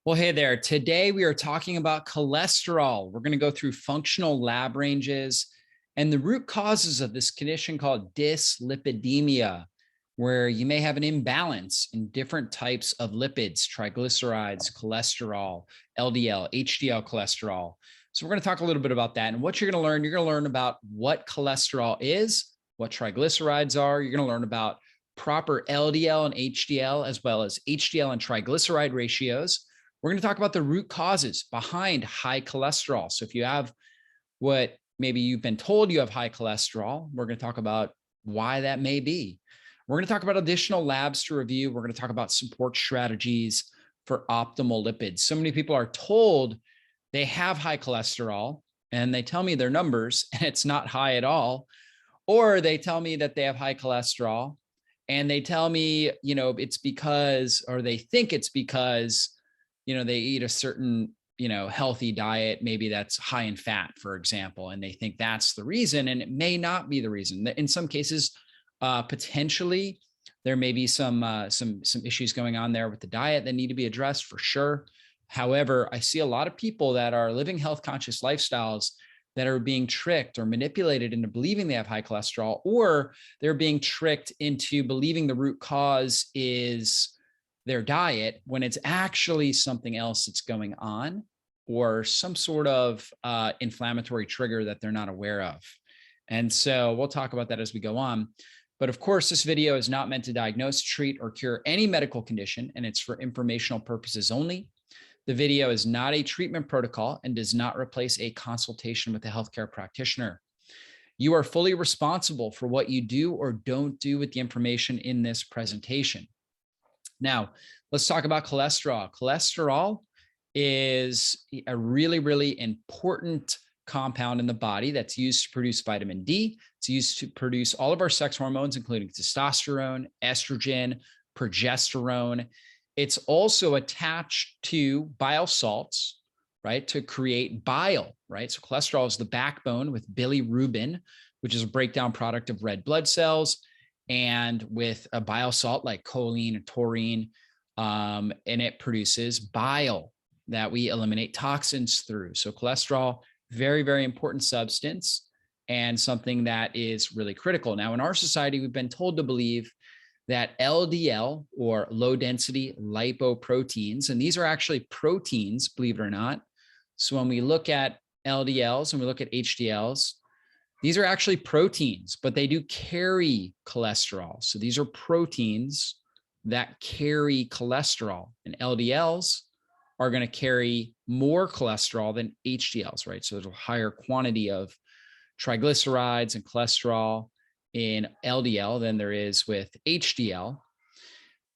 Well, hey there. Today we are talking about cholesterol. We're going to go through functional lab ranges and the root causes of this condition called dyslipidemia, where you may have an imbalance in different types of lipids, triglycerides, cholesterol, LDL, HDL cholesterol. So we're going to talk a little bit about that. And what you're going to learn about what cholesterol is, what triglycerides are. You're going to learn about proper LDL and HDL, as well as HDL and triglyceride ratios. We're going to talk about the root causes behind high cholesterol. So if you have what maybe you've been told you have high cholesterol, we're going to talk about why that may be. We're going to talk about additional labs to review. We're going to talk about support strategies for optimal lipids. So many people are told they have high cholesterol and they tell me their numbers and it's not high at all. Or they tell me that they have high cholesterol and they tell me, it's because, or they think it's because they eat a certain, healthy diet, maybe that's high in fat, for example, and they think that's the reason, and it may not be the reason. In some cases, potentially, there may be some issues going on there with the diet that need to be addressed for sure. However, I see a lot of people that are living health conscious lifestyles that are being tricked or manipulated into believing they have high cholesterol, or they're being tricked into believing the root cause is their diet when it's actually something else that's going on, or some sort of inflammatory trigger that they're not aware of. And so we'll talk about that as we go on. But of course, this video is not meant to diagnose, treat, or cure any medical condition, and it's for informational purposes only. The video is not a treatment protocol and does not replace a consultation with a healthcare practitioner. You are fully responsible for what you do or don't do with the information in this presentation. Now, let's talk about cholesterol. Cholesterol is a really, really important compound in the body that's used to produce vitamin D. It's used to produce all of our sex hormones, including testosterone, estrogen, progesterone. It's also attached to bile salts, right, to create bile, right? So cholesterol is the backbone with bilirubin, which is a breakdown product of red blood cells, and with a bile salt like choline and taurine, and it produces bile that we eliminate toxins through. So cholesterol, very, very important substance and something that is really critical. Now, in our society, we've been told to believe that LDL, or low density lipoproteins, and these are actually proteins, believe it or not. So when we look at LDLs and we look at HDLs, these are actually proteins, but they do carry cholesterol. So these are proteins that carry cholesterol, and LDLs are going to carry more cholesterol than HDLs, right? So there's a higher quantity of triglycerides and cholesterol in LDL than there is with HDL.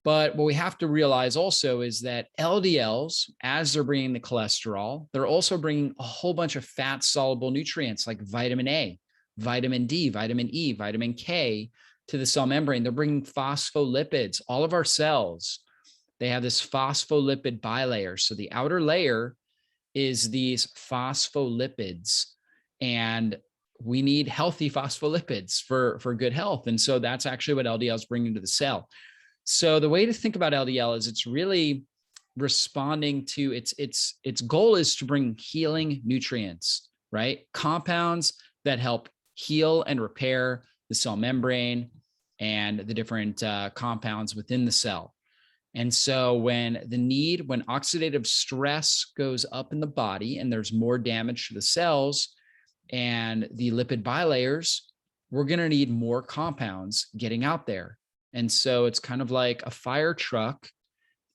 But what we have to realize also is that LDLs, as they're bringing the cholesterol, they're also bringing a whole bunch of fat soluble nutrients like vitamin A, vitamin D, vitamin E, vitamin K to the cell membrane. They're bringing phospholipids. All of our cells, they have this phospholipid bilayer. So the outer layer is these phospholipids, and we need healthy phospholipids for good health. And so that's actually what LDL is bringing to the cell. So the way to think about LDL is it's really responding to its goal is to bring healing nutrients, right? Compounds that help heal and repair the cell membrane and the different compounds within the cell. And so when oxidative stress goes up in the body and there's more damage to the cells and the lipid bilayers, we're going to need more compounds getting out there. And so it's kind of like a fire truck.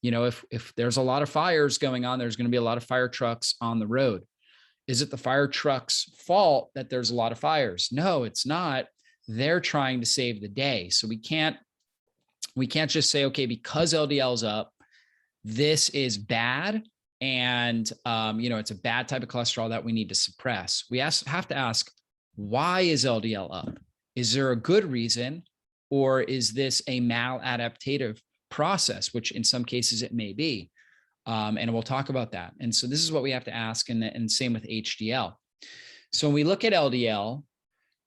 If there's a lot of fires going on, there's going to be a lot of fire trucks on the road. Is it the fire truck's fault that there's a lot of fires? No, it's not. They're trying to save the day. So we can't just say, okay, because LDL is up, this is bad. And, it's a bad type of cholesterol that we need to suppress. We have to ask, why is LDL up? Is there a good reason? Or is this a maladaptive process, which in some cases it may be? And we'll talk about that. And so this is what we have to ask, and same with HDL. So when we look at LDL,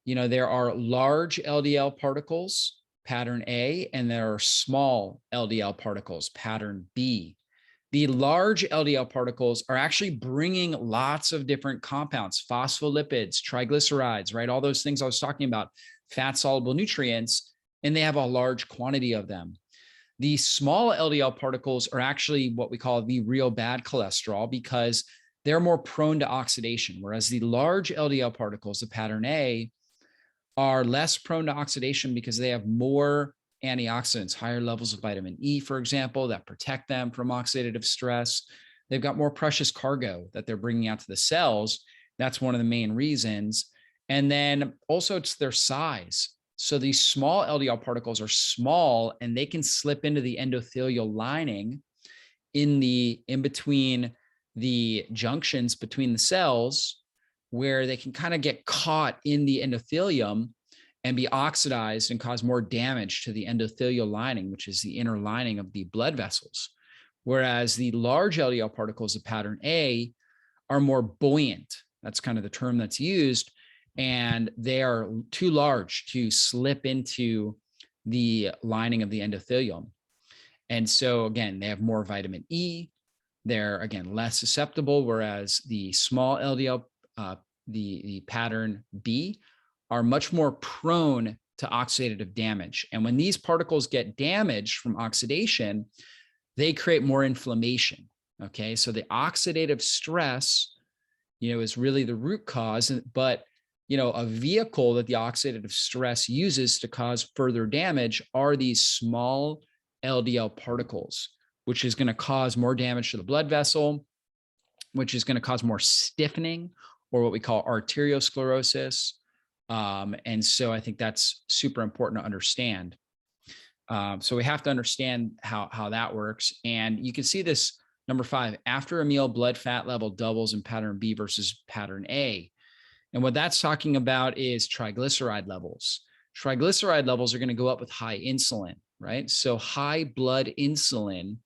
there are large LDL particles, pattern A, and there are small LDL particles, pattern B. The large LDL particles are actually bringing lots of different compounds, phospholipids, triglycerides, right? All those things I was talking about, fat soluble nutrients, and they have a large quantity of them. The small LDL particles are actually what we call the real bad cholesterol because they're more prone to oxidation, whereas the large LDL particles, the pattern A, are less prone to oxidation because they have more antioxidants, higher levels of vitamin E, for example, that protect them from oxidative stress. They've got more precious cargo that they're bringing out to the cells. That's one of the main reasons. And then also it's their size. So these small LDL particles are small and they can slip into the endothelial lining in between the junctions between the cells, where they can kind of get caught in the endothelium and be oxidized and cause more damage to the endothelial lining, which is the inner lining of the blood vessels. Whereas the large LDL particles of pattern A are more buoyant. That's kind of the term that's used. And they are too large to slip into the lining of the endothelium. And so again, they have more vitamin E. They're again less susceptible, whereas the small LDL, the pattern B, are much more prone to oxidative damage. And when these particles get damaged from oxidation, they create more inflammation. Okay, so the oxidative stress, is really the root cause, but a vehicle that the oxidative stress uses to cause further damage are these small LDL particles, which is going to cause more damage to the blood vessel, which is going to cause more stiffening, or what we call arteriosclerosis. And so I think that's super important to understand. So we have to understand how that works. And you can see this, number 5, after a meal, blood fat level doubles in pattern B versus pattern A. And what that's talking about is triglyceride levels. Triglyceride levels are going to go up with high insulin, right? So high blood insulin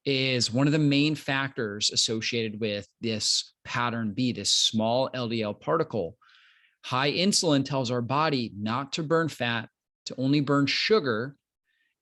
is one of the main factors associated with this pattern B, this small LDL particle. High insulin tells our body not to burn fat, to only burn sugar.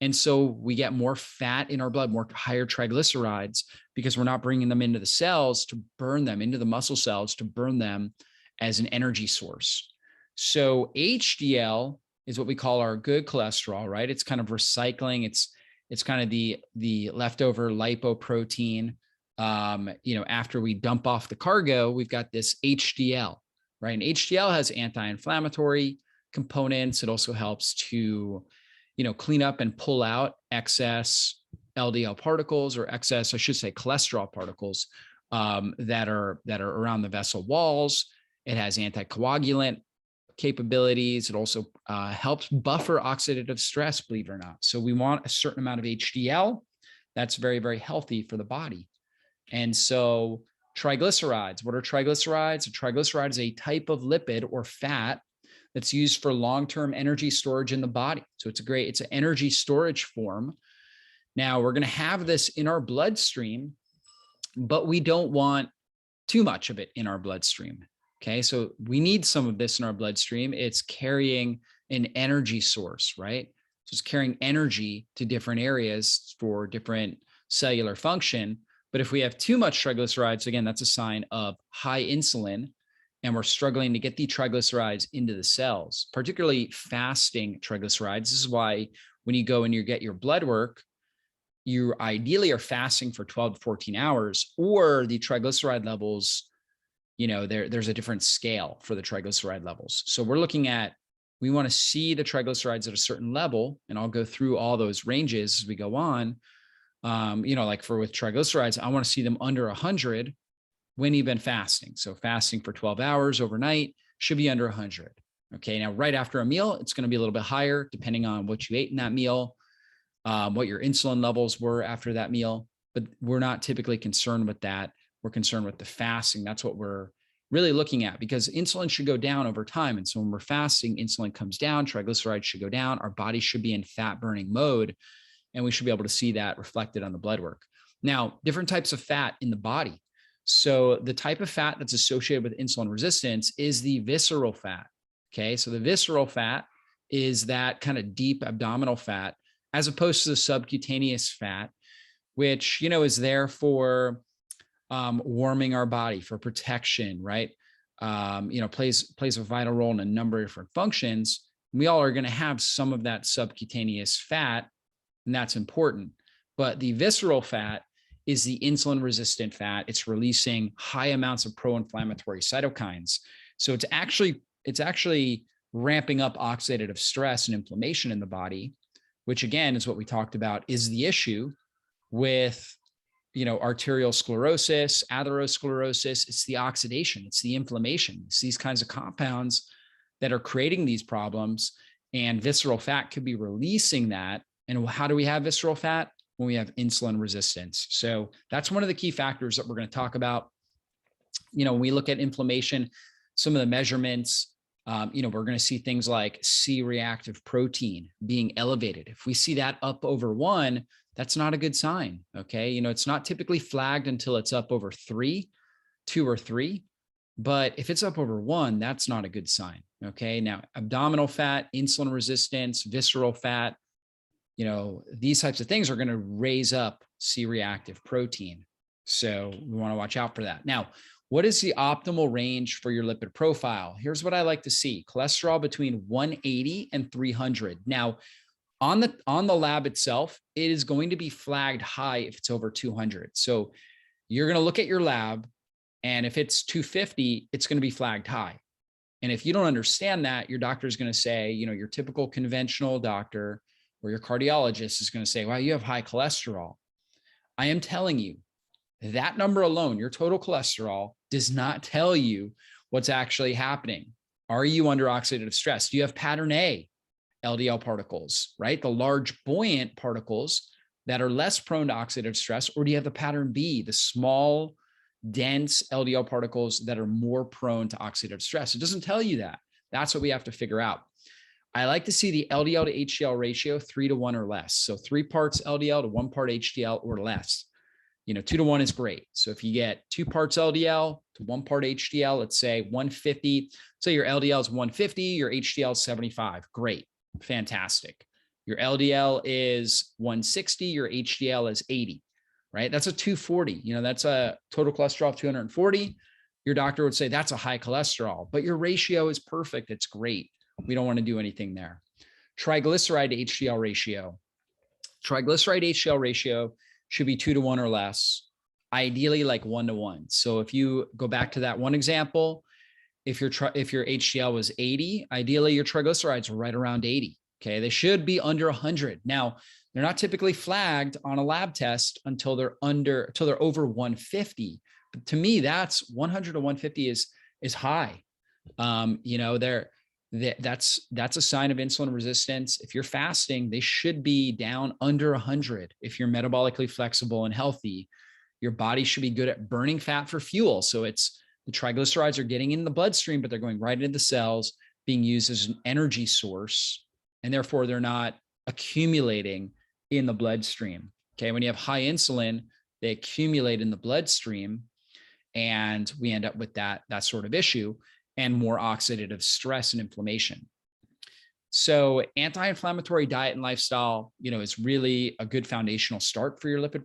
And so we get more fat in our blood, more higher triglycerides, because we're not bringing them into the cells to burn them, into the muscle cells to burn them as an energy source. So HDL is what we call our good cholesterol, right? It's kind of recycling. It's kind of the leftover lipoprotein. After we dump off the cargo, we've got this HDL, right? And HDL has anti-inflammatory components. It also helps to, clean up and pull out excess LDL particles, or excess, I should say, cholesterol particles that are around the vessel walls. It has anticoagulant capabilities. It also helps buffer oxidative stress, believe it or not. So we want a certain amount of HDL. That's very, very healthy for the body. And so triglycerides, what are triglycerides? A triglyceride is a type of lipid or fat that's used for long-term energy storage in the body. So it's an energy storage form. Now we're going to have this in our bloodstream, but we don't want too much of it in our bloodstream. Okay, so we need some of this in our bloodstream. It's carrying an energy source, right? So it's carrying energy to different areas for different cellular function. But if we have too much triglycerides, again, that's a sign of high insulin, and we're struggling to get the triglycerides into the cells, particularly fasting triglycerides. This is why when you go and you get your blood work, you ideally are fasting for 12 to 14 hours, or the triglyceride levels, there's a different scale for the triglyceride levels. So we want to see the triglycerides at a certain level, and I'll go through all those ranges as we go on. Like with triglycerides, I want to see them under 100 when you've been fasting. So fasting for 12 hours overnight should be under 100. Okay. Now, right after a meal, it's going to be a little bit higher depending on what you ate in that meal, what your insulin levels were after that meal, but we're not typically concerned with that. We're concerned with the fasting. That's what we're really looking at, because insulin should go down over time. And so when we're fasting, insulin comes down, triglycerides should go down. Our body should be in fat burning mode, and we should be able to see that reflected on the blood work. Now, different types of fat in the body. So the type of fat that's associated with insulin resistance is the visceral fat. Okay. So the visceral fat is that kind of deep abdominal fat, as opposed to the subcutaneous fat, which, you know, is there for warming our body, for protection, right? You know, plays a vital role in a number of different functions. We all are going to have some of that subcutaneous fat, and that's important. But the visceral fat is the insulin resistant fat. It's releasing high amounts of pro-inflammatory cytokines. So it's actually ramping up oxidative stress and inflammation in the body, which again is what we talked about is the issue with, you know, arterial sclerosis, atherosclerosis. It's the oxidation, it's the inflammation, it's these kinds of compounds that are creating these problems, and visceral fat could be releasing that. And how do we have visceral fat? When we have insulin resistance. So that's one of the key factors that we're going to talk about. You know, when we look at inflammation, some of the measurements, you know, we're going to see things like C-reactive protein being elevated. If we see that up over 1, that's not a good sign. Okay. You know, it's not typically flagged until it's up over 2 or 3. But if it's up over 1, that's not a good sign. Okay. Now, abdominal fat, insulin resistance, visceral fat, you know, these types of things are going to raise up C-reactive protein. So we want to watch out for that. Now, what is the optimal range for your lipid profile? Here's what I like to see: cholesterol between 180 and 300. Now, on the lab itself, it is going to be flagged high if it's over 200. So you're going to look at your lab, and if it's 250, it's going to be flagged high. And if you don't understand that, your doctor is going to say, you know, your typical conventional doctor or your cardiologist is going to say, wow, you have high cholesterol. I am telling you, that number alone, your total cholesterol, does not tell you what's actually happening. Are you under oxidative stress? Do you have pattern A LDL particles, right? The large buoyant particles that are less prone to oxidative stress, or do you have the pattern B, the small, dense LDL particles that are more prone to oxidative stress? It doesn't tell you that. That's what we have to figure out. I like to see the LDL to HDL ratio 3 to 1 or less. So 3 parts LDL to 1 part HDL or less. You know, 2 to 1 is great. So if you get 2 parts LDL to 1 part HDL, let's say 150, say your LDL is 150, your HDL is 75. Great. Fantastic. Your LDL is 160, your HDL is 80, right? That's a 240. You know, that's a total cholesterol of 240. Your doctor would say that's a high cholesterol, but your ratio is perfect. It's great. We don't want to do anything there. Triglyceride to HDL ratio. Triglyceride HDL ratio should be 2 to 1 or less, ideally like 1 to 1. So if you go back to that one example, if your HDL was 80, ideally your triglycerides are right around 80. Okay. They should be under 100. Now, they're not typically flagged on a lab test until they're over 150. But to me, that's 100 to 150 is high. You know, that's a sign of insulin resistance. If you're fasting, they should be down under 100. If you're metabolically flexible and healthy, your body should be good at burning fat for fuel. So it's the triglycerides are getting in the bloodstream, but they're going right into the cells, being used as an energy source, and therefore they're not accumulating in the bloodstream. Okay, when you have high insulin, they accumulate in the bloodstream, and we end up with that sort of issue and more oxidative stress and inflammation. So anti-inflammatory diet and lifestyle, you know, is really a good foundational start for your lipid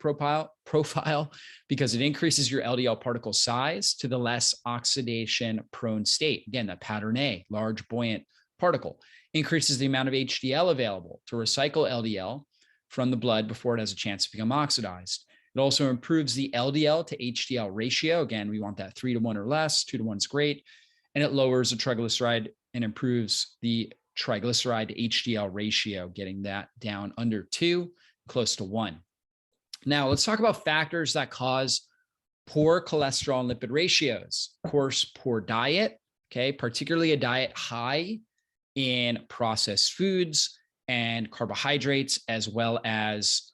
profile because it increases your LDL particle size to the less oxidation prone state. Again, that pattern A, large buoyant particle, increases the amount of HDL available to recycle LDL from the blood before it has a chance to become oxidized. It also improves the LDL to HDL ratio. Again, we want that 3 to 1 or less. 2 to 1 is great. And it lowers the triglyceride and improves the triglyceride to HDL ratio, getting that down under 2, close to 1. Now, let's talk about factors that cause poor cholesterol and lipid ratios. Of course, poor diet, okay, particularly a diet high in processed foods and carbohydrates, as well as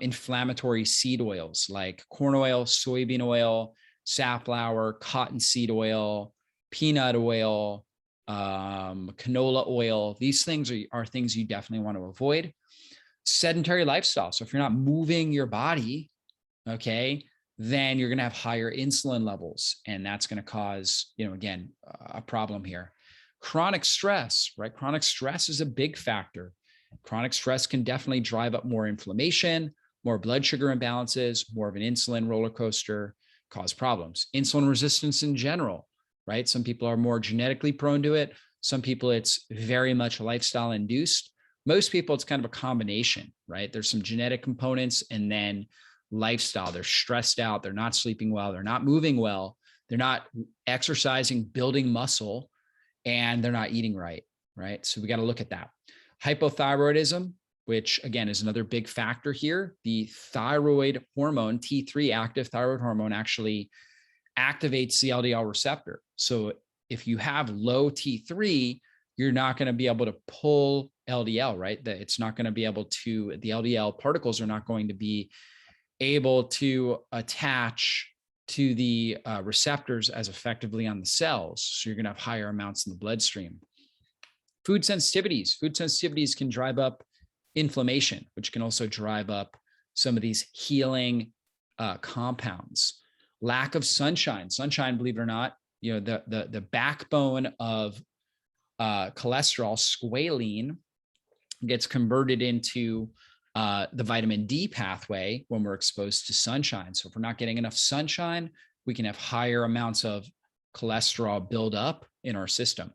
inflammatory seed oils like corn oil, soybean oil, safflower, cottonseed oil, peanut oil, canola oil. These things are things you definitely want to avoid. Sedentary lifestyle. So if you're not moving your body, okay, then you're going to have higher insulin levels, and that's going to cause, you know, again, a problem here. Chronic stress, right? Chronic stress is a big factor. Chronic stress can definitely drive up more inflammation, more blood sugar imbalances, more of an insulin roller coaster, cause problems. Insulin resistance in general, right? Some people are more genetically prone to it. Some people, it's very much lifestyle induced. Most people, it's kind of a combination, right? There's some genetic components and then lifestyle. They're stressed out. They're not sleeping well. They're not moving well. They're not exercising, building muscle, and they're not eating right, right? So we got to look at that. Hypothyroidism, which again is another big factor here. The thyroid hormone, T3, active thyroid hormone, actually activates the LDL receptor. So if you have low T3, you're not going to be able to pull LDL, right? That it's not going to be able to, the LDL particles are not going to be able to attach to the receptors as effectively on the cells. So you're going to have higher amounts in the bloodstream. Food sensitivities. Food sensitivities can drive up inflammation, which can also drive up some of these healing compounds. Lack of sunshine. Sunshine, believe it or not, you know, the backbone of cholesterol, squalene, gets converted into the vitamin D pathway when we're exposed to sunshine. So if we're not getting enough sunshine, we can have higher amounts of cholesterol build up in our system.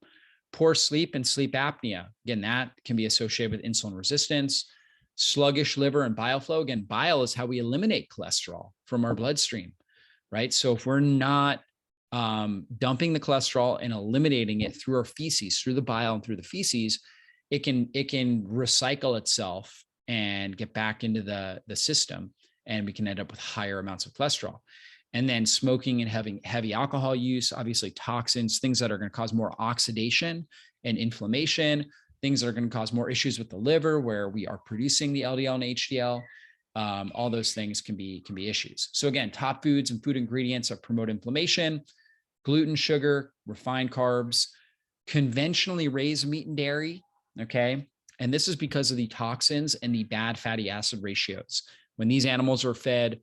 Poor sleep and sleep apnea. Again, that can be associated with insulin resistance. Sluggish liver and bile flow. Again, bile is how we eliminate cholesterol from our bloodstream, right? So if we're not dumping the cholesterol and eliminating it through our feces, through the bile and through the feces, it can recycle itself and get back into the system, and we can end up with higher amounts of cholesterol. And then smoking and having heavy alcohol use, obviously toxins, things that are going to cause more oxidation and inflammation, things that are going to cause more issues with the liver where we are producing the LDL and HDL. All those things can be issues. So again, top foods and food ingredients that promote inflammation: gluten, sugar, refined carbs, conventionally raised meat and dairy. Okay. And this is because of the toxins and the bad fatty acid ratios. When these animals are fed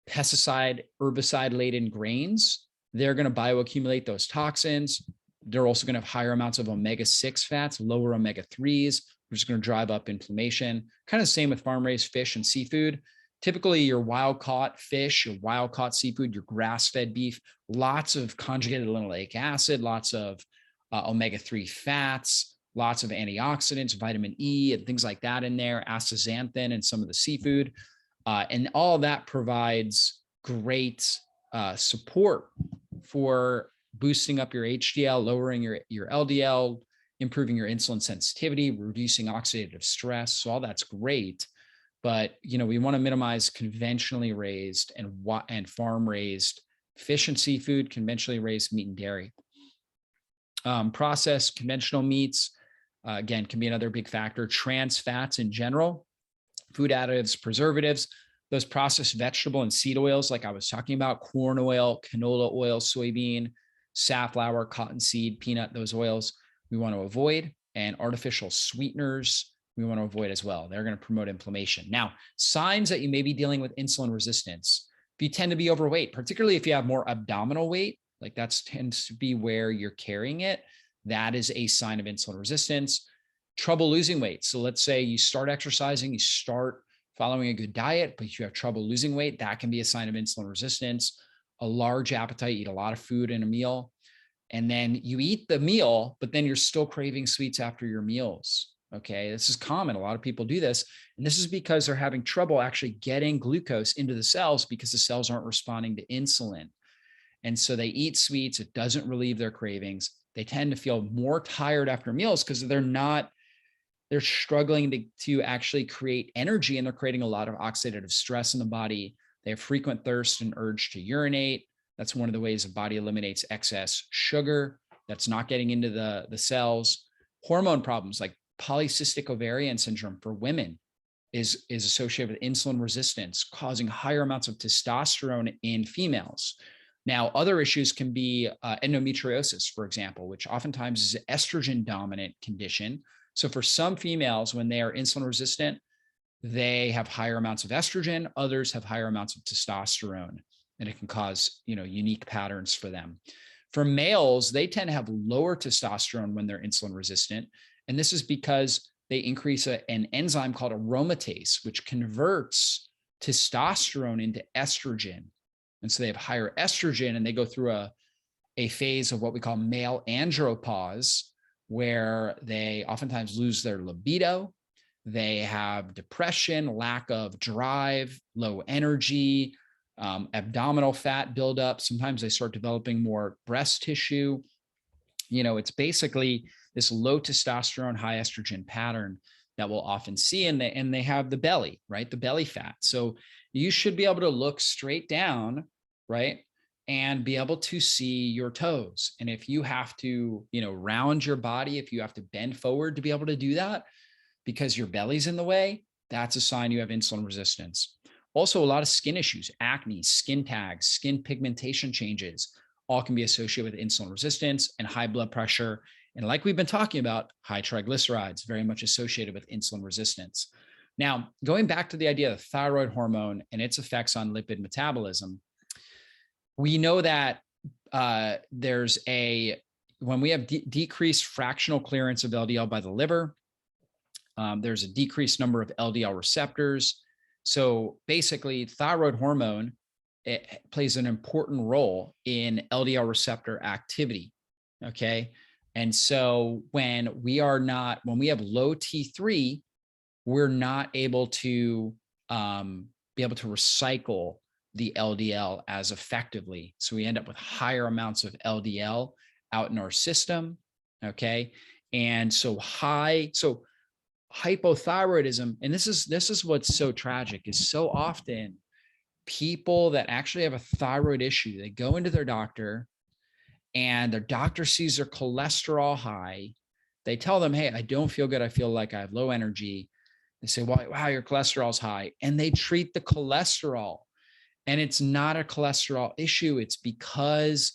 pesticide, herbicide-laden grains, they're going to bioaccumulate those toxins. They're also going to have higher amounts of omega-6 fats, lower omega-3s, which is going to drive up inflammation. Kind of the same with farm-raised fish and seafood. Typically, your wild-caught fish, your wild-caught seafood, your grass-fed beef, lots of conjugated linoleic acid, lots of omega-3 fats, lots of antioxidants, vitamin E, and things like that in there, astaxanthin in some of the seafood. And all of that provides great support for boosting up your HDL, lowering your LDL, improving your insulin sensitivity, reducing oxidative stress. So all that's great. But, you know, we want to minimize conventionally raised and farm raised fish and seafood, conventionally raised meat and dairy. Processed conventional meats, again, can be another big factor. Trans fats in general, food additives, preservatives, those processed vegetable and seed oils, like I was talking about, corn oil, canola oil, soybean, safflower, cottonseed, peanut, those oils we want to avoid. And artificial sweeteners we want to avoid as well. They're going to promote inflammation. Now, signs that you may be dealing with insulin resistance: if you tend to be overweight, particularly if you have more abdominal weight, like that tends to be where you're carrying it, that is a sign of insulin resistance. Trouble losing weight. So let's say you start exercising, you start following a good diet, but you have trouble losing weight. That can be a sign of insulin resistance. A large appetite, eat a lot of food in a meal, and then you eat the meal, but then you're still craving sweets after your meals. Okay, this is common. A lot of people do this. And this is because they're having trouble actually getting glucose into the cells because the cells aren't responding to insulin. And so they eat sweets. It doesn't relieve their cravings. They tend to feel more tired after meals because they're struggling to actually create energy, and they're creating a lot of oxidative stress in the body. They have frequent thirst and urge to urinate. That's one of the ways the body eliminates excess sugar that's not getting into the cells. Hormone problems like polycystic ovarian syndrome for women is associated with insulin resistance, causing higher amounts of testosterone in females. Now, other issues can be endometriosis, for example, which oftentimes is an estrogen dominant condition. So for some females, when they are insulin resistant, they have higher amounts of estrogen, others have higher amounts of testosterone, and it can cause, you know, unique patterns for them. For males, they tend to have lower testosterone when they're insulin resistant. And this is because they increase an enzyme called aromatase, which converts testosterone into estrogen. And so they have higher estrogen, and they go through a phase of what we call male andropause, where they oftentimes lose their libido. They have depression, lack of drive, low energy, abdominal fat buildup. Sometimes they start developing more breast tissue. It's basically this low testosterone, high estrogen pattern that we'll often see. And they have the belly, right? The belly fat. So you should be able to look straight down, right? And be able to see your toes. And if you have to, round your body, if you have to bend forward to be able to do that because your belly's in the way, that's a sign you have insulin resistance. Also, a lot of skin issues, acne, skin tags, skin pigmentation changes, all can be associated with insulin resistance and high blood pressure. And like we've been talking about, high triglycerides, very much associated with insulin resistance. Now, going back to the idea of the thyroid hormone and its effects on lipid metabolism, we know that when we have decreased fractional clearance of LDL by the liver, there's a decreased number of LDL receptors. So basically, thyroid hormone, it plays an important role in LDL receptor activity. Okay. And so when we have low T3, we're not able to be able to recycle the LDL as effectively. So we end up with higher amounts of LDL out in our system. Okay. And so hypothyroidism, and this is what's so tragic, is so often people that actually have a thyroid issue, they go into their doctor and their doctor sees their cholesterol high. They tell them, hey, I don't feel good. I feel like I have low energy. They say, well, wow, your cholesterol's high. And they treat the cholesterol. And it's not a cholesterol issue. It's because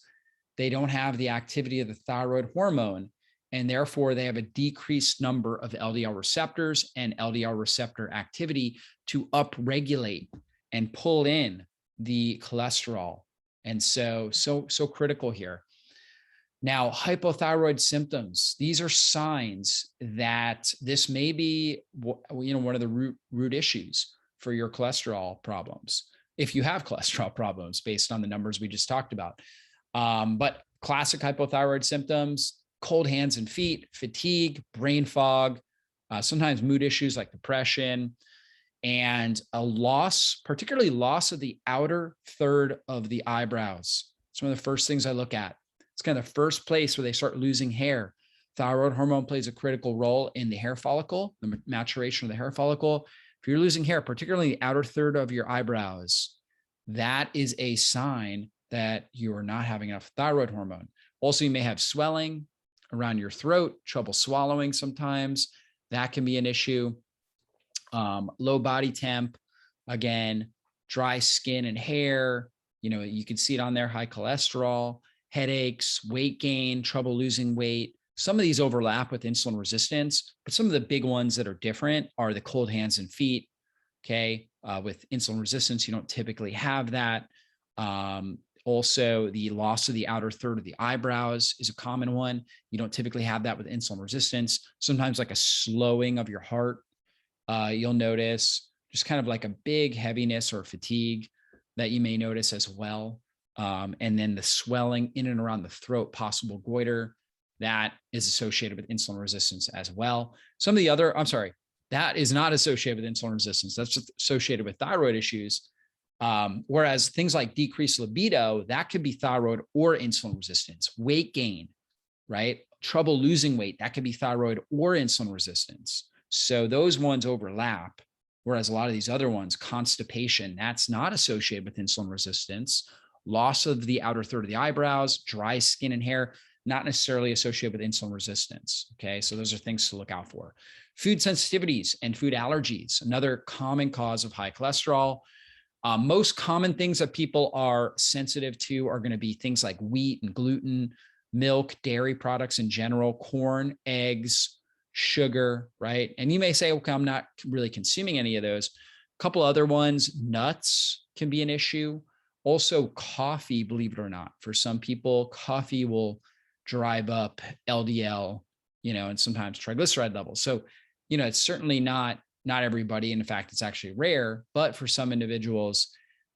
they don't have the activity of the thyroid hormone. And therefore, they have a decreased number of LDL receptors and LDL receptor activity to upregulate and pull in the cholesterol. And so critical here. Now, hypothyroid symptoms, these are signs that this may be, one of the root issues for your cholesterol problems, if you have cholesterol problems based on the numbers we just talked about. But classic hypothyroid symptoms: cold hands and feet, fatigue, brain fog, sometimes mood issues like depression, and a particularly loss of the outer third of the eyebrows. It's one of the first things I look at. It's kind of the first place where they start losing hair. Thyroid hormone plays a critical role in the hair follicle, the maturation of the hair follicle. If you're losing hair, particularly the outer third of your eyebrows, that is a sign that you are not having enough thyroid hormone. Also, you may have swelling around your throat, trouble swallowing sometimes. That can be an issue. Low body temp, again, dry skin and hair. You can see it on there, high cholesterol, headaches, weight gain, trouble losing weight. Some of these overlap with insulin resistance, but some of the big ones that are different are the cold hands and feet. Okay. With insulin resistance, you don't typically have that. Also, the loss of the outer third of the eyebrows is a common one. You don't typically have that with insulin resistance. Sometimes like a slowing of your heart. You'll notice just kind of like a big heaviness or fatigue that you may notice as well. And then the swelling in and around the throat, possible goiter, that is associated with insulin resistance as well. That is not associated with insulin resistance. That's associated with thyroid issues. Whereas things like decreased libido, that could be thyroid or insulin resistance. Weight gain, right? Trouble losing weight, that could be thyroid or insulin resistance. So those ones overlap. Whereas a lot of these other ones, constipation, that's not associated with insulin resistance. Loss of the outer third of the eyebrows, dry skin and hair, not necessarily associated with insulin resistance. Okay, so those are things to look out for. Food sensitivities and food allergies, another common cause of high cholesterol. Most common things that people are sensitive to are going to be things like wheat and gluten, milk, dairy products in general, corn, eggs, sugar, right? And you may say, okay, I'm not really consuming any of those. A couple other ones, nuts can be an issue. Also coffee, believe it or not, for some people, coffee will drive up LDL, and sometimes triglyceride levels. So, it's certainly not not everybody, and in fact, it's actually rare, but for some individuals,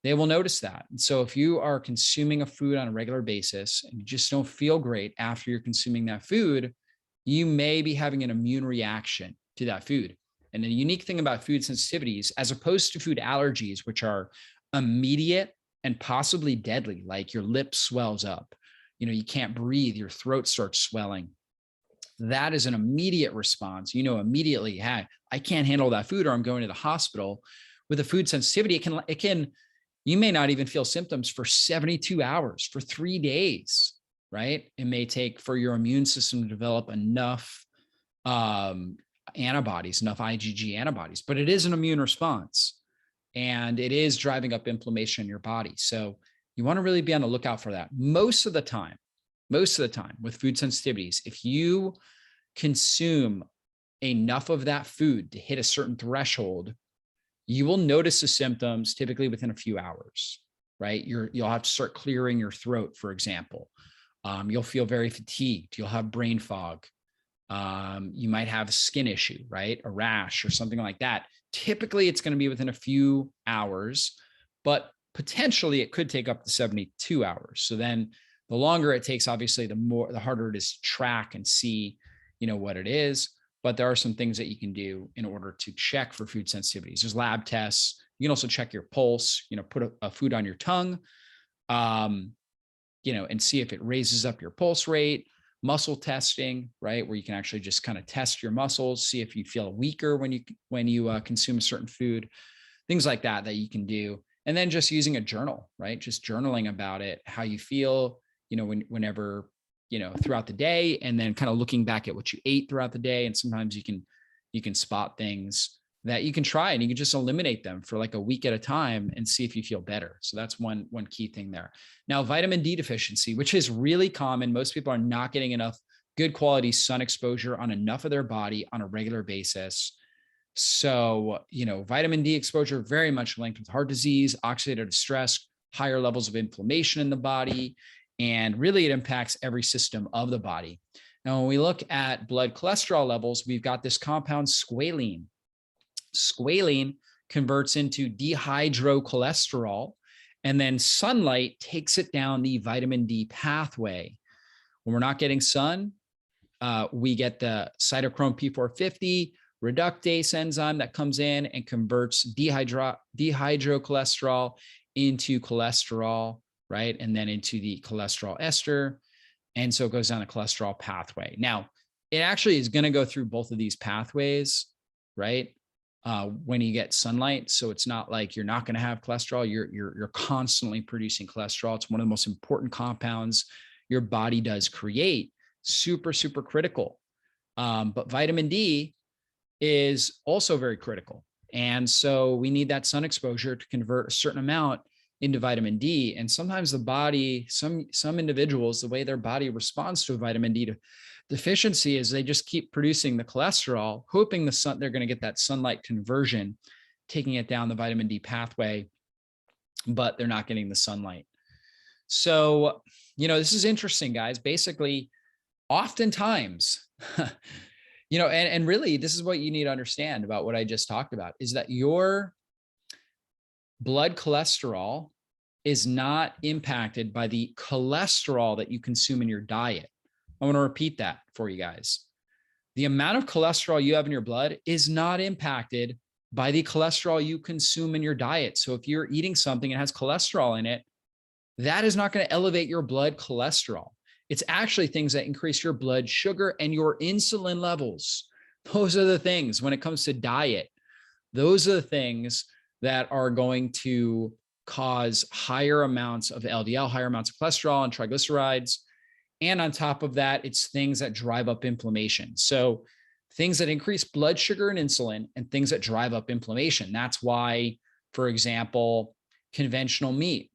they will notice that. And so if you are consuming a food on a regular basis and you just don't feel great after you're consuming that food, you may be having an immune reaction to that food. And the unique thing about food sensitivities, as opposed to food allergies, which are immediate and possibly deadly, like your lip swells up, you can't breathe, your throat starts swelling. That is an immediate response. Immediately, hey, I can't handle that food or I'm going to the hospital. With a food sensitivity, you may not even feel symptoms for 72 hours, for 3 days, right? It may take for your immune system to develop enough antibodies, enough IgG antibodies, but it is an immune response and it is driving up inflammation in your body. So you want to really be on the lookout for that. Most of the time with food sensitivities, if you consume enough of that food to hit a certain threshold, you will notice the symptoms typically within a few hours, right? You'll have to start clearing your throat, for example. You'll feel very fatigued. You'll have brain fog. You might have a skin issue, right? A rash or something like that. Typically, it's going to be within a few hours, but potentially it could take up to 72 hours. So then the longer it takes, obviously, the harder it is to track and see, what it is. But there are some things that you can do in order to check for food sensitivities. There's lab tests. You can also check your pulse, put a food on your tongue, and see if it raises up your pulse rate. Muscle testing, right? Where you can actually just kind of test your muscles, see if you feel weaker when you consume a certain food, things like that you can do. And then just using a journal, right? Just journaling about it, how you feel, whenever, throughout the day, and then kind of looking back at what you ate throughout the day. And sometimes you can spot things that you can try and you can just eliminate them for like a week at a time and see if you feel better. So that's one key thing there. Now, vitamin D deficiency, which is really common. Most people are not getting enough good quality sun exposure on enough of their body on a regular basis. So, vitamin D exposure very much linked with heart disease, oxidative stress, higher levels of inflammation in the body, and really it impacts every system of the body. Now, when we look at blood cholesterol levels, we've got this compound squalene. Squalene converts into dehydrocholesterol, and then sunlight takes it down the vitamin D pathway. When we're not getting sun, we get the cytochrome P450 reductase enzyme that comes in and converts dehydrocholesterol into cholesterol, right? And then into the cholesterol ester. And so it goes down the cholesterol pathway. Now, it actually is going to go through both of these pathways, right? When you get sunlight. So it's not like you're not going to have cholesterol. You're constantly producing cholesterol. It's one of the most important compounds your body does create. Super, super critical. But vitamin D is also very critical. And so we need that sun exposure to convert a certain amount into vitamin D. And sometimes the body, some individuals, the way their body responds to a vitamin D deficiency is they just keep producing the cholesterol, hoping they're going to get that sunlight conversion, taking it down the vitamin D pathway, but they're not getting the sunlight. So, this is interesting, guys. Basically, oftentimes, and really, this is what you need to understand about what I just talked about, is that your blood cholesterol is not impacted by the cholesterol that you consume in your diet. I want to repeat that for you guys. The amount of cholesterol you have in your blood is not impacted by the cholesterol you consume in your diet. So if you're eating something that has cholesterol in it, that is not going to elevate your blood cholesterol. It's actually things that increase your blood sugar and your insulin levels. Those are the things when it comes to diet. Those are the things that are going to cause higher amounts of LDL, higher amounts of cholesterol and triglycerides. And on top of that, it's things that drive up inflammation. So things that increase blood sugar and insulin and things that drive up inflammation. That's why, for example, conventional meat,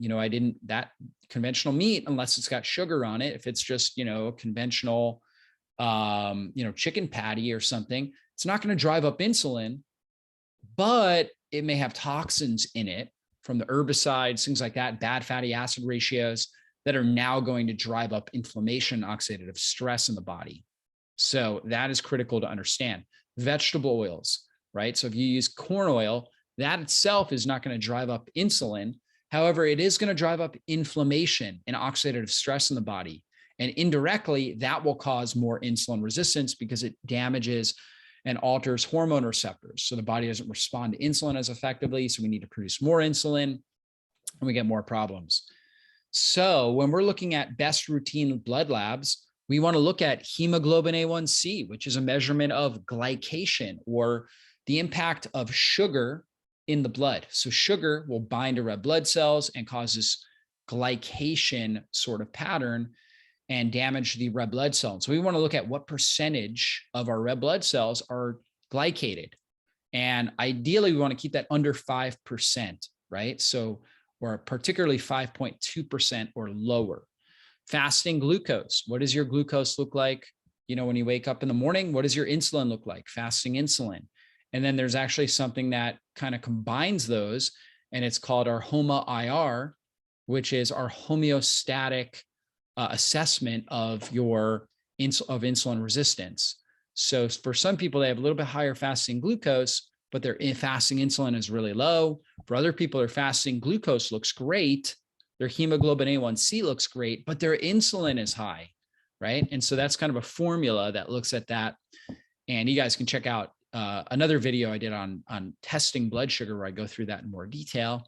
conventional meat, unless it's got sugar on it, if it's just, a conventional, chicken patty or something, it's not going to drive up insulin, but it may have toxins in it from the herbicides, things like that, bad fatty acid ratios that are now going to drive up inflammation, oxidative stress in the body. So that is critical to understand. Vegetable oils. right? So if you use corn oil, that itself is not going to drive up insulin. However, it is going to drive up inflammation and oxidative stress in the body. And indirectly, that will cause more insulin resistance because it damages and alters hormone receptors. So the body doesn't respond to insulin as effectively. So we need to produce more insulin and we get more problems. So when we're looking at best routine blood labs, we want to look at hemoglobin A1C, which is a measurement of glycation or the impact of sugar in the blood. So sugar will bind to red blood cells and causes glycation sort of pattern and damage the red blood cells. So we want to look at what percentage of our red blood cells are glycated. And ideally, we want to keep that under 5%, right? So, or particularly 5.2% or lower. Fasting glucose. What does your glucose look like? You know, when you wake up in the morning, what does your insulin look like? Fasting insulin. And then there's actually something that kind of combines those, and it's called our HOMA-IR, which is our homeostatic assessment of your insulin resistance. So for some people, they have a little bit higher fasting glucose, but their fasting insulin is really low. For other people, their fasting glucose looks great. Their hemoglobin A1C looks great, but their insulin is high, right? And so that's kind of a formula that looks at that. And you guys can check out another video I did on testing blood sugar where I go through that in more detail.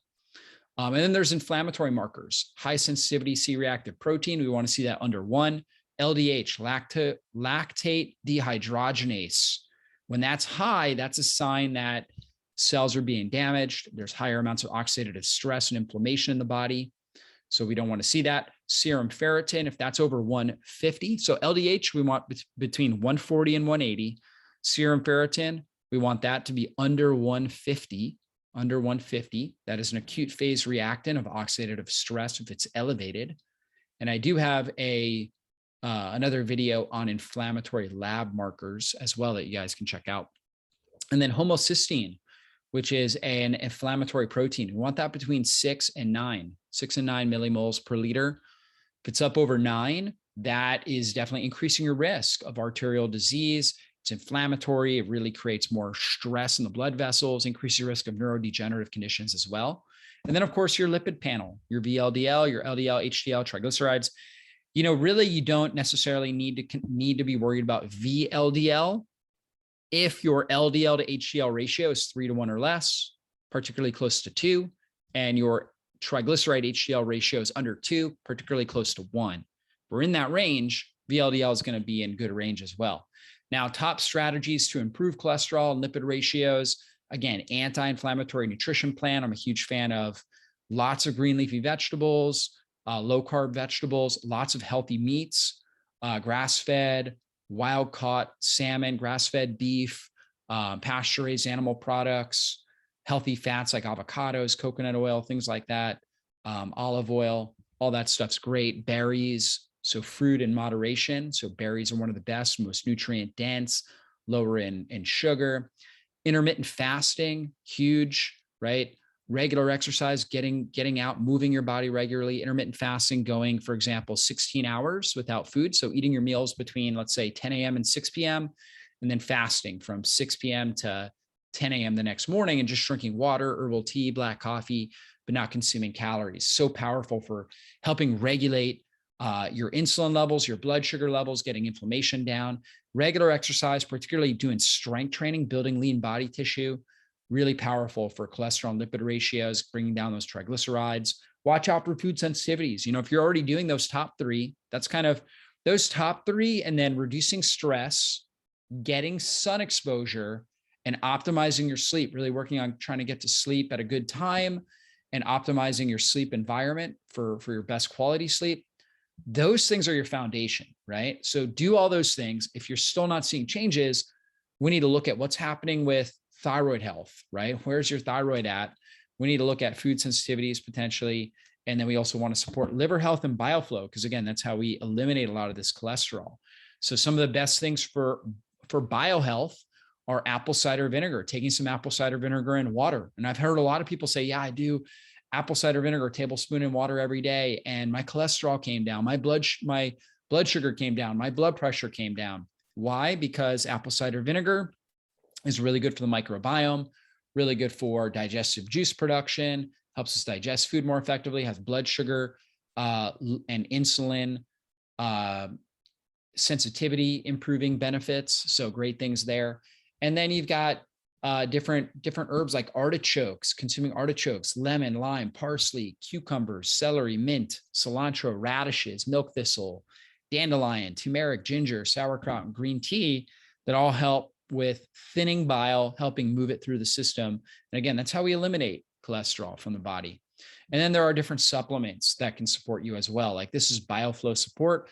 And then there's inflammatory markers, high sensitivity C-reactive protein. We want to see that under 1. LDH, lactate dehydrogenase. When that's high, that's a sign that cells are being damaged. There's higher amounts of oxidative stress and inflammation in the body. So we don't want to see that. Serum ferritin, if that's over 150. So LDH, we want between 140 and 180. Serum ferritin, we want that to be under 150. Under 150. That is an acute phase reactant of oxidative stress if it's elevated. And I do have another video on inflammatory lab markers as well that you guys can check out. And then homocysteine, which is an inflammatory protein. We want that between 6 and 9 millimoles per liter. If it's up over 9, that is definitely increasing your risk of arterial disease. It's inflammatory. It really creates more stress in the blood vessels, increases your risk of neurodegenerative conditions as well. And then, of course, your lipid panel, your VLDL, your LDL, HDL, triglycerides. You know, really, you don't necessarily need to be worried about VLDL if your LDL to HDL ratio is 3 to 1 or less, particularly close to 2, and your triglyceride HDL ratio is under 2, particularly close to 1. We're in that range. VLDL is going to be in good range as well. Now, top strategies to improve cholesterol and lipid ratios. Again, anti-inflammatory nutrition plan. I'm a huge fan of lots of green leafy vegetables, low-carb vegetables, lots of healthy meats, grass-fed, wild-caught salmon, grass-fed beef, pasture-raised animal products, healthy fats like avocados, coconut oil, things like that, olive oil, all that stuff's great. Berries. So fruit in moderation. So berries are one of the best, most nutrient dense, lower in sugar. Intermittent fasting, huge, right? Regular exercise, getting out, moving your body regularly. Intermittent fasting, going, for example, 16 hours without food. So eating your meals between, let's say, 10 a.m. and 6 p.m. and then fasting from 6 p.m. to 10 a.m. the next morning and just drinking water, herbal tea, black coffee, but not consuming calories. So powerful for helping regulate your insulin levels, your blood sugar levels, getting inflammation down. Regular exercise, particularly doing strength training, building lean body tissue, really powerful for cholesterol and lipid ratios, bringing down those triglycerides. Watch out for food sensitivities. You know, if you're already doing those top 3, that's kind of those top 3, and then reducing stress, getting sun exposure, and optimizing your sleep, really working on trying to get to sleep at a good time and optimizing your sleep environment for your best quality sleep. Those things are your foundation, right? So do all those things. If you're still not seeing changes, we need to look at what's happening with thyroid health, right? Where's your thyroid at? We need to look at food sensitivities potentially. And then we also want to support liver health and bile flow, because again, that's how we eliminate a lot of this cholesterol. So some of the best things for bile health are apple cider vinegar, taking some apple cider vinegar and water. And I've heard a lot of people say, yeah, I do apple cider vinegar, tablespoon in water every day, and my cholesterol came down, my blood sugar came down, my blood pressure came down. Why? Because apple cider vinegar is really good for the microbiome, really good for digestive juice production, helps us digest food more effectively, has blood sugar and insulin uh, sensitivity improving benefits. So great things there. And then you've got different herbs like artichokes, consuming artichokes, lemon, lime, parsley, cucumbers, celery, mint, cilantro, radishes, milk thistle, dandelion, turmeric, ginger, sauerkraut, and green tea that all help with thinning bile, helping move it through the system. And again, that's how we eliminate cholesterol from the body. And then there are different supplements that can support you as well. Like this is BioFlow Support,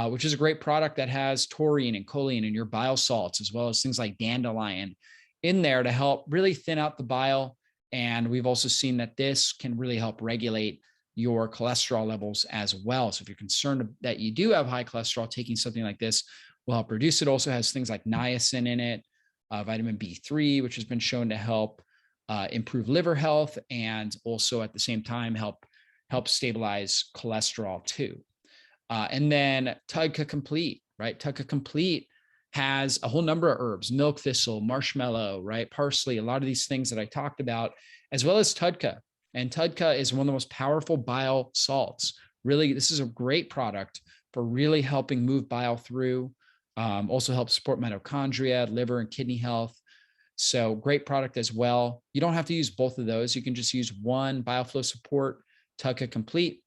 which is a great product that has taurine and choline and your bile salts, as well as things like dandelion in there to help really thin out the bile. And we've also seen that this can really help regulate your cholesterol levels as well. So if you're concerned that you do have high cholesterol, taking something like this will help reduce it. Also has things like niacin in it, vitamin B3, which has been shown to help improve liver health, and also at the same time help stabilize cholesterol too. And then TUDCA Complete, right? TUDCA Complete has a whole number of herbs, milk thistle, marshmallow, right? Parsley, a lot of these things that I talked about, as well as TUDCA. And TUDCA is one of the most powerful bile salts. Really, this is a great product for really helping move bile through. Also helps support mitochondria, liver and kidney health. So great product as well. You don't have to use both of those. You can just use one, BioFlow Support, TUDCA Complete.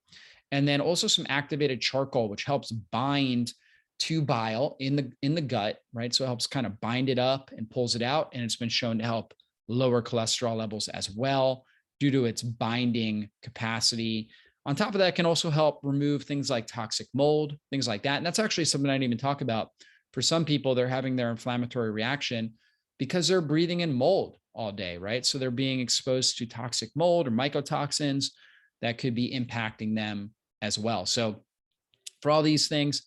And then also some activated charcoal, which helps bind to bile in the gut, right? So it helps kind of bind it up and pulls it out. And it's been shown to help lower cholesterol levels as well due to its binding capacity. On top of that, it can also help remove things like toxic mold, things like that. And that's actually something I didn't even talk about. For some people, they're having their inflammatory reaction because they're breathing in mold all day, right? So they're being exposed to toxic mold or mycotoxins that could be impacting them as well. So for all these things,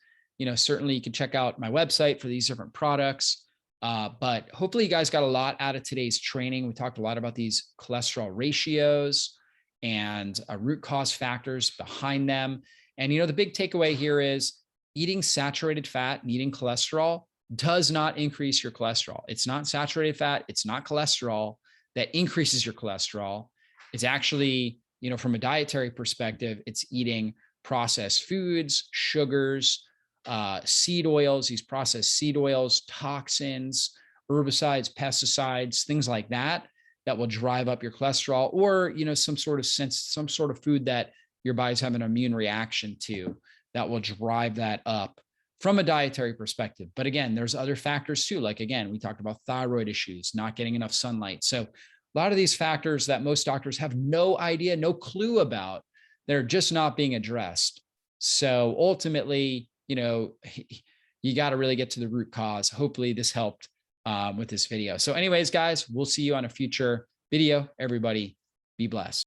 certainly you can check out my website for these different products. But hopefully you guys got a lot out of today's training. We talked a lot about these cholesterol ratios and root cause factors behind them. And, the big takeaway here is eating saturated fat and eating cholesterol does not increase your cholesterol. It's not saturated fat. It's not cholesterol that increases your cholesterol. It's actually, from a dietary perspective, it's eating processed foods, sugars, seed oils, these processed seed oils, toxins, herbicides, pesticides, things like that will drive up your cholesterol, or, some sort of food that your body's having an immune reaction to that will drive that up from a dietary perspective. But again, there's other factors too. Like, again, we talked about thyroid issues, not getting enough sunlight. So a lot of these factors that most doctors have no idea, no clue about, they're just not being addressed. So ultimately, you got to really get to the root cause. Hopefully this helped with this video. So anyways, guys, we'll see you on a future video. Everybody be blessed.